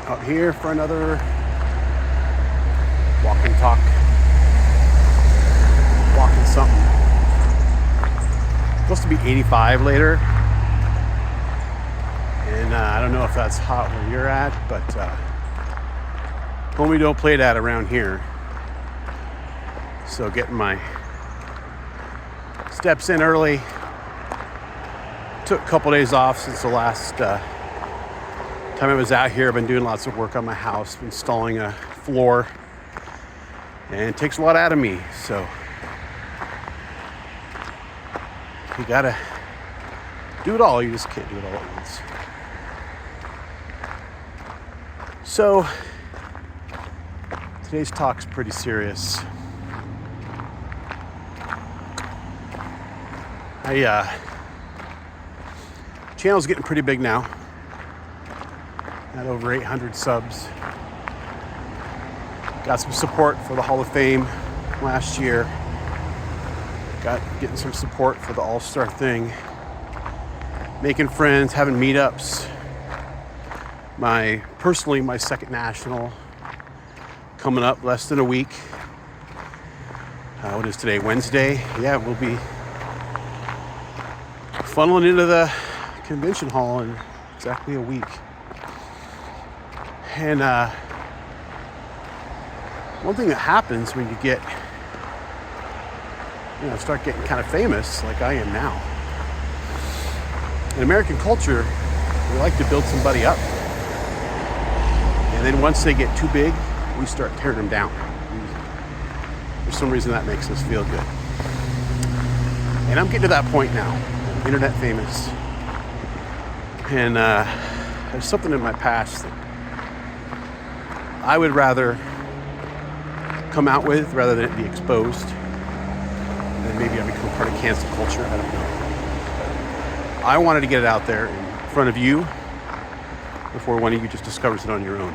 out here for another walk and talk, walking something. It's supposed to be 85 later, and I don't know if that's hot where you're at, but homie don't play that around here. So getting my steps in early. Took a couple days off since the last time I was out here. I've been doing lots of work on my house, installing a floor, and it takes a lot out of me. So you gotta do it all. You just can't do it all at once. So today's talk's pretty serious. Channel's getting pretty big now. Got over 800 subs. Got some support for the Hall of Fame last year. Getting some support for the All-Star thing. Making friends, having meetups. My second national coming up less than a week. What is today? Wednesday? Yeah, we'll be funneling into the convention hall in exactly a week. And one thing that happens when you start getting kind of famous like I am now. In American culture, we like to build somebody up. And then once they get too big, we start tearing them down. For some reason that makes us feel good. And I'm getting to that point now. I'm internet famous. And there's something in my past that I would rather come out with rather than it be exposed. And then maybe I become part of cancel culture. I don't know. I wanted to get it out there in front of you before one of you just discovers it on your own.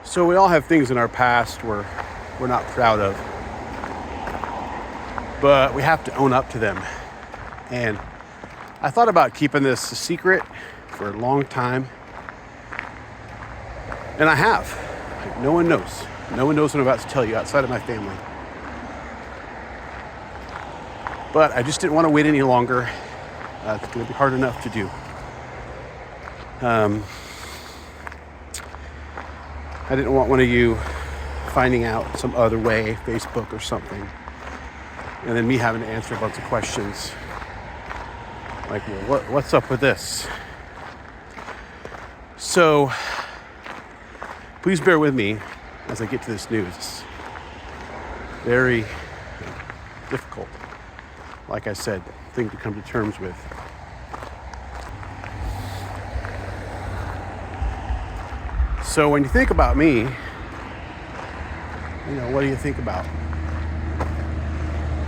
So we all have things in our past we're not proud of. But we have to own up to them. And I thought about keeping this a secret for a long time. And I have. No one knows. No one knows what I'm about to tell you outside of my family. But I just didn't want to wait any longer. It's going to be hard enough to do. I didn't want one of you finding out some other way, Facebook or something. And then me having to answer a bunch of questions. Like, well, what's up with this? So, please bear with me as I get to this news. It's very difficult, like I said, thing to come to terms with. So when you think about me, what do you think about?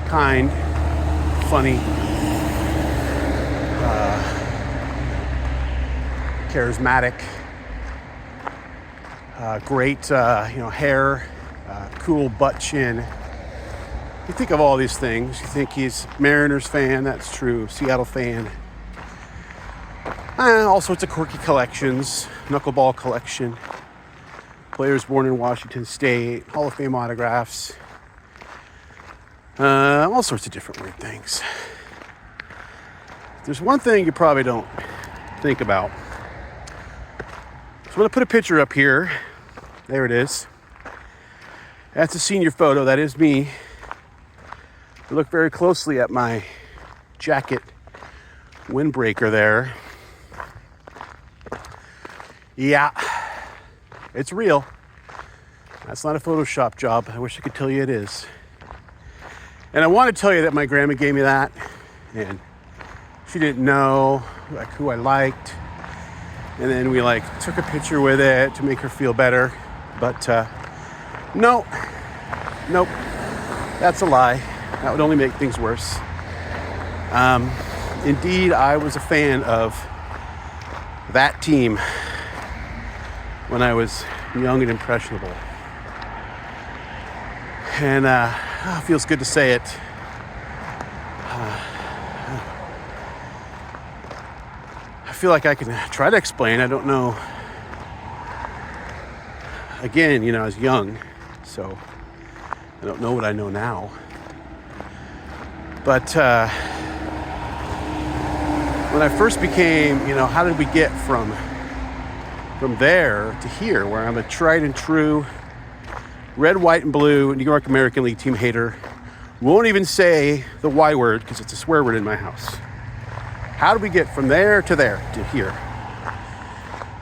Kind, funny, charismatic, great, hair, cool butt chin. You think of all these things. You think he's Mariners fan, that's true, Seattle fan. All sorts of quirky collections, knuckleball collection, players born in Washington State, Hall of Fame autographs. All sorts of different weird things. There's one thing you probably don't think about. So I'm going to put a picture up here. There it is. That's a senior photo. That is me. I look very closely at my jacket windbreaker there. Yeah, it's real. That's not a Photoshop job. I wish I could tell you it is. And I want to tell you that my grandma gave me that, and she didn't know who I liked. And then we took a picture with it to make her feel better. But nope, that's a lie. That would only make things worse. Indeed, I was a fan of that team when I was young and impressionable. And it feels good to say it. feel like I can try to explain. I don't know. Again, I was young, so I don't know what I know now. But when I first became, how did we get from there to here, where I'm a tried and true red, white, and blue New York American League team hater? Won't even say the Y word because it's a swear word in my house. How did we get from there to here?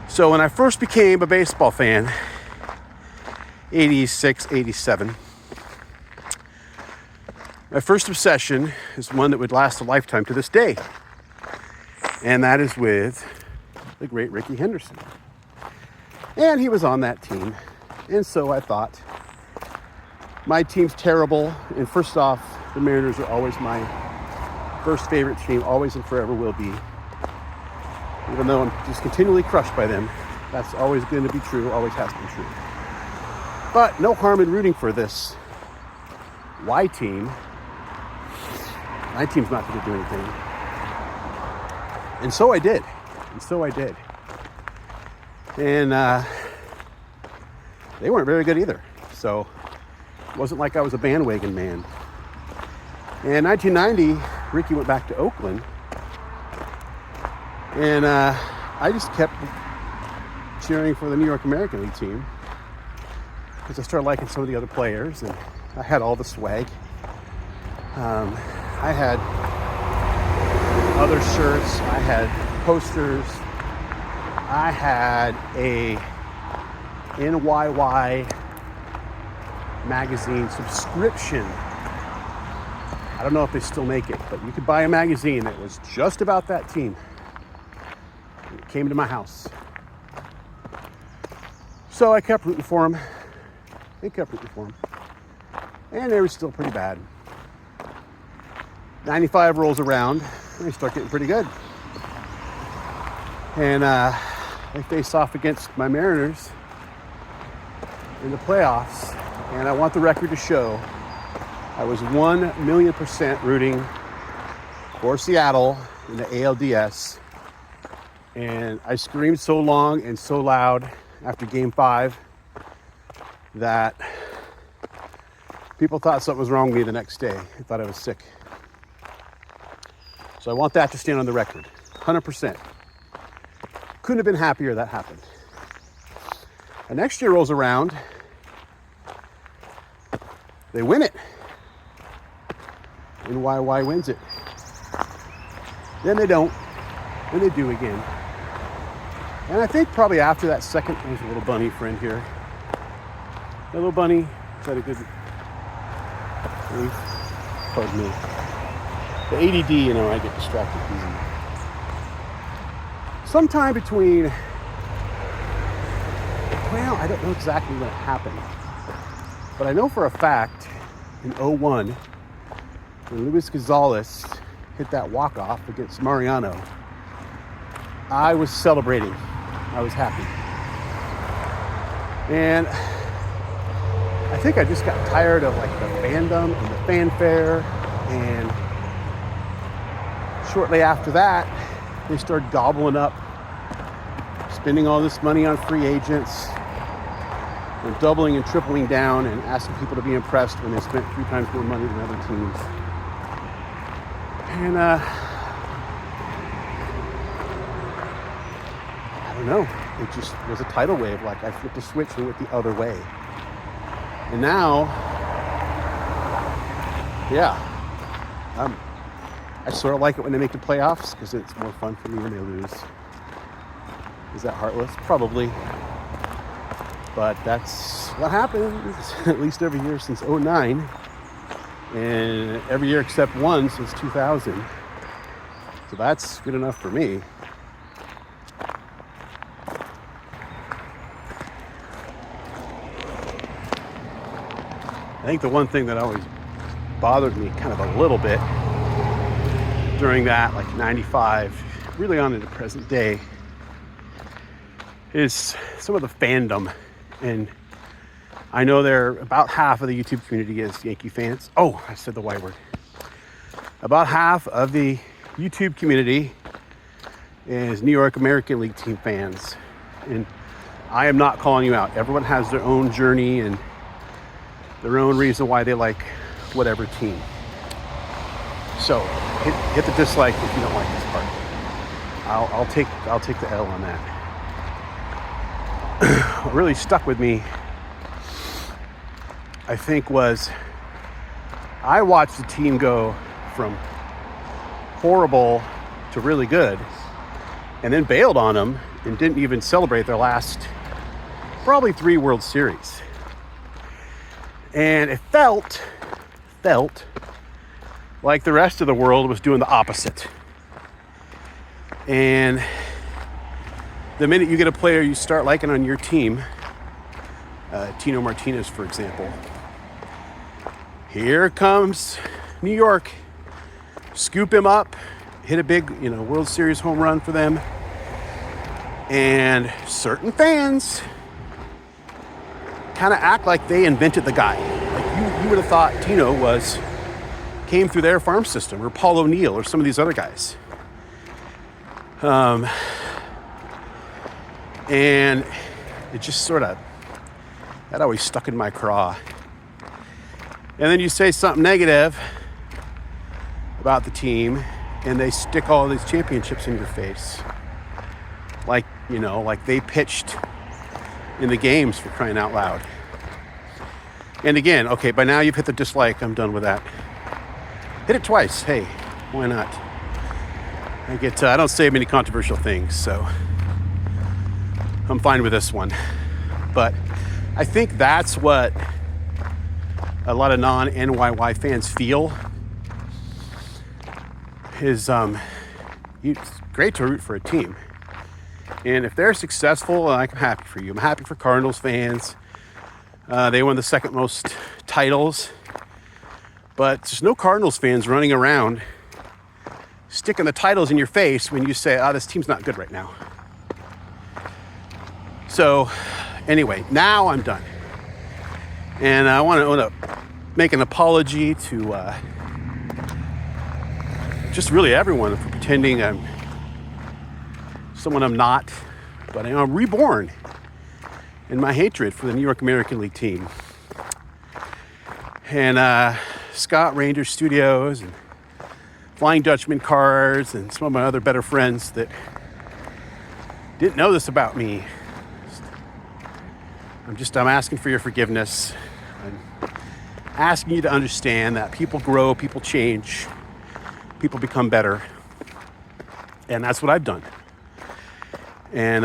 So when I first became a baseball fan, 86, 87, my first obsession is one that would last a lifetime to this day. And that is with the great Rickey Henderson. And he was on that team. And so I thought, my team's terrible. And first off, the Mariners are always my first favorite team, always and forever will be. Even though I'm just continually crushed by them, that's always going to be true, always has been true. But no harm in rooting for this Y team. My team's not going to do anything. And so I did. And they weren't very good either. So it wasn't like I was a bandwagon man. In 1990, Rickey went back to Oakland. And I just kept cheering for the New York American League team because I started liking some of the other players, and I had all the swag. I had other shirts, I had posters, I had a NYY magazine subscription. I don't know if they still make it, but you could buy a magazine that was just about that team. It came to my house. So I kept rooting for them. And they were still pretty bad. 95 rolls around, and they start getting pretty good. And they face off against my Mariners in the playoffs. And I want the record to show I was 1,000,000% rooting for Seattle in the ALDS. And I screamed so long and so loud after Game 5 that people thought something was wrong with me the next day. They thought I was sick. So I want that to stand on the record, 100%. Couldn't have been happier that happened. And next year rolls around, they win it. NYY wins it. Then they don't. Then they do again. And I think probably after that second, there's a little bunny friend here. A little bunny, is that a good leaf? Pardon me. The ADD, I get distracted easy. Sometime between, I don't know exactly when it happened, but I know for a fact in 2001, when Luis Gonzalez hit that walk-off against Mariano, I was celebrating. I was happy. And I think I just got tired of the fandom and the fanfare. And shortly after that, they started gobbling up, spending all this money on free agents, and doubling and tripling down and asking people to be impressed when they spent 3 times more money than other teams. And I don't know, it just was a tidal wave. I flipped a switch and went the other way. And now, I sort of like it when they make the playoffs because it's more fun for me when they lose. Is that heartless? Probably. But that's what happens, at least every year since 2009. And every year except one since 2000. So that's good enough for me. I think the one thing that always bothered me kind of a little bit during that, 95, really on into present day, is some of the fandom. And I know about half of the YouTube community is Yankee fans. Oh, I said the Y word. About half of the YouTube community is New York American League team fans. And I am not calling you out. Everyone has their own journey and their own reason why they like whatever team. So hit the dislike if you don't like this part. I'll take the L on that. What really stuck with me, I think, was I watched the team go from horrible to really good, and then bailed on them and didn't even celebrate their last probably 3 World Series. And it felt like the rest of the world was doing the opposite. And the minute you get a player you start liking on your team, Tino Martinez, for example, here comes New York, scoop him up, hit a big, World Series home run for them. And certain fans kind of act like they invented the guy. Like you would have thought Tino came through their farm system, or Paul O'Neill, or some of these other guys. And it just that always stuck in my craw. And then you say something negative about the team, and they stick all these championships in your face. Like they pitched in the games, for crying out loud. And again, okay, by now you've hit the dislike. I'm done with that. Hit it twice. Hey, why not? I don't say many controversial things, so I'm fine with this one. But I think that's what a lot of non-NYY fans feel. Is it's great to root for a team. And if they're successful, I'm happy for you. I'm happy for Cardinals fans. They won the second most titles. But there's no Cardinals fans running around sticking the titles in your face when you say, this team's not good right now. So anyway, now I'm done. And I want to make an apology to just really everyone for pretending I'm someone I'm not. But I'm reborn in my hatred for the New York American League team. And Scott Ranger Studios and Flying Dutchman Cards and some of my other better friends that didn't know this about me. I'm asking for your forgiveness. I'm asking you to understand that people grow, people change, people become better. And that's what I've done. And,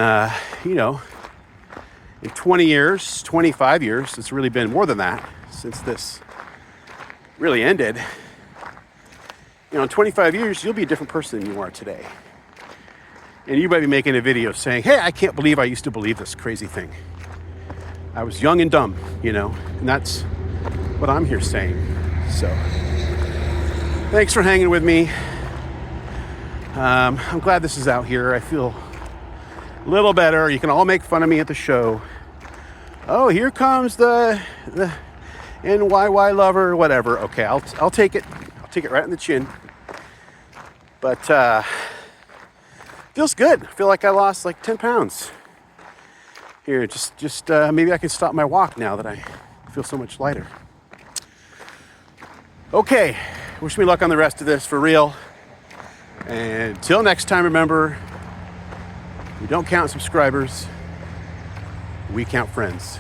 in 20 years, 25 years, it's really been more than that since this really ended. In 25 years, you'll be a different person than you are today. And you might be making a video saying, hey, I can't believe I used to believe this crazy thing. I was young and dumb, and that's what I'm here saying. So thanks for hanging with me. I'm glad this is out here. I feel a little better. You can all make fun of me at the show. Oh, here comes the NYY lover, whatever. Okay, I'll take it. I'll take it right in the chin. But feels good. I feel like I lost like 10 pounds. Here, just maybe I can stop my walk now that I feel so much lighter. Okay, wish me luck on the rest of this, for real. And until next time, remember, we don't count subscribers, we count friends.